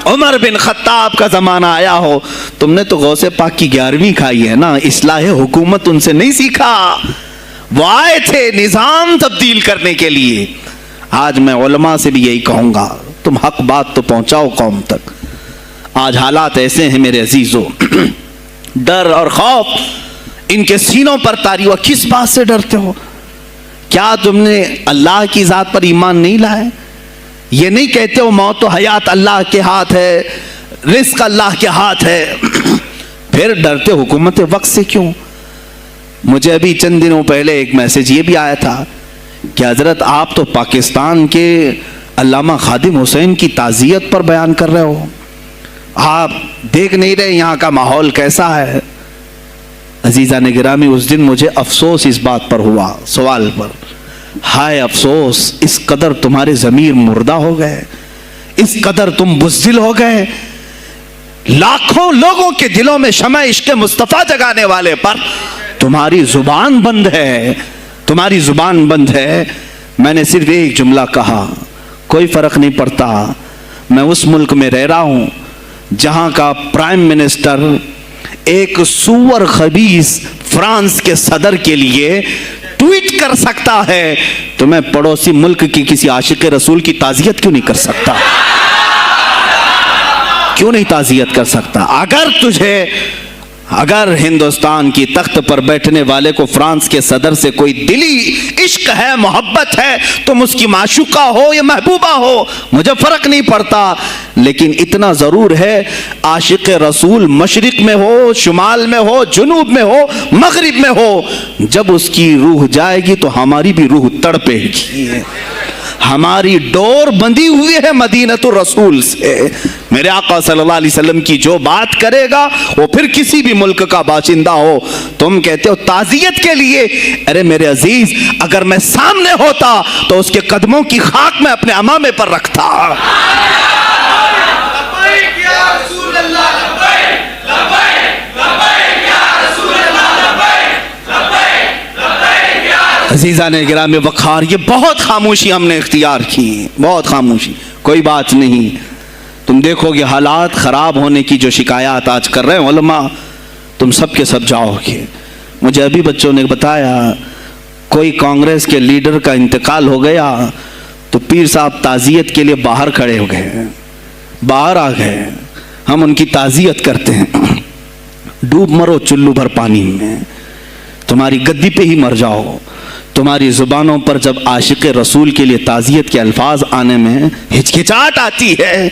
عمر بن خطاب کا زمانہ آیا ہو، تم نے تو غوث پاک کی 11ویں کھائی ہے نا، اصلاح حکومت ان سے نہیں سیکھا، وہ آئے تھے نظام تبدیل کرنے کے لیے۔ آج میں علماء سے بھی یہی کہوں گا، تم حق بات تو پہنچاؤ قوم تک۔ آج حالات ایسے ہیں میرے عزیزوں، ڈر اور خوف ان کے سینوں پر طاری ہوا۔ کس بات سے ڈرتے ہو؟ کیا تم نے اللہ کی ذات پر ایمان نہیں لائے؟ یہ نہیں کہتے ہو موت و حیات اللہ کے ہاتھ ہے، رزق اللہ کے ہاتھ ہے، پھر ڈرتے حکومت وقت سے کیوں؟ مجھے ابھی چند دنوں پہلے ایک میسج یہ بھی آیا تھا کہ حضرت آپ تو پاکستان کے علامہ خادم حسین کی تعزیت پر بیان کر رہے ہو، آپ دیکھ نہیں رہے یہاں کا ماحول کیسا ہے؟ عزیزان گرامی، اس دن مجھے افسوس اس بات پر ہوا، سوال پر، ہائے افسوس، اس قدر تمہارے ضمیر مردہ ہو گئے، اس قدر تم بزدل ہو گئے، لاکھوں لوگوں کے دلوں میں شمع عشق مصطفیٰ جگانے والے پر تمہاری زبان بند ہے، تمہاری زبان بند ہے۔ میں نے صرف ایک جملہ کہا، کوئی فرق نہیں پڑتا، میں اس ملک میں رہ رہا ہوں جہاں کا پرائم منسٹر ایک سور خبیث فرانس کے صدر کے لیے ٹویٹ کر سکتا ہے، تو میں پڑوسی ملک کی کسی عاشق رسول کی تعزیت کیوں نہیں کر سکتا؟ کیوں نہیں تعزیت کر سکتا؟ اگر ہندوستان کی تخت پر بیٹھنے والے کو فرانس کے صدر سے کوئی دلی عشق ہے، محبت ہے، تم اس کی معشوقہ ہو یا محبوبہ ہو، مجھے فرق نہیں پڑتا، لیکن اتنا ضرور ہے عاشق رسول مشرق میں ہو، شمال میں ہو، جنوب میں ہو، مغرب میں ہو، جب اس کی روح جائے گی تو ہماری بھی روح تڑپے گی۔ ہماری ڈور بندھی ہوئی ہے مدینۃ الرسول سے، میرے آقا صلی اللہ علیہ وسلم کی جو بات کرے گا وہ پھر کسی بھی ملک کا باشندہ ہو۔ تم کہتے ہو تعزیت کے لیے، ارے میرے عزیز، اگر میں سامنے ہوتا تو اس کے قدموں کی خاک میں اپنے امامے پر رکھتا۔ عزیزان گرامی وقار، یہ بہت خاموشی ہم نے اختیار کی، بہت خاموشی، کوئی بات نہیں۔ تم دیکھو گے حالات خراب ہونے کی جو شکایات آج کر رہے ہیں علماء، تم سب کے سب جاؤ گے۔ مجھے ابھی بچوں نے بتایا کوئی کانگریس کے لیڈر کا انتقال ہو گیا تو پیر صاحب تعزیت کے لیے باہر کھڑے ہو گئے، باہر آ گئے، ہم ان کی تعزیت کرتے ہیں۔ ڈوب مرو چلو بھر پانی میں، تمہاری گدی پہ ہی مر جاؤ۔ تمہاری زبانوں پر جب عاشق رسول کے لیے تعزیت کے الفاظ آنے میں ہچکچاہٹ آتی ہے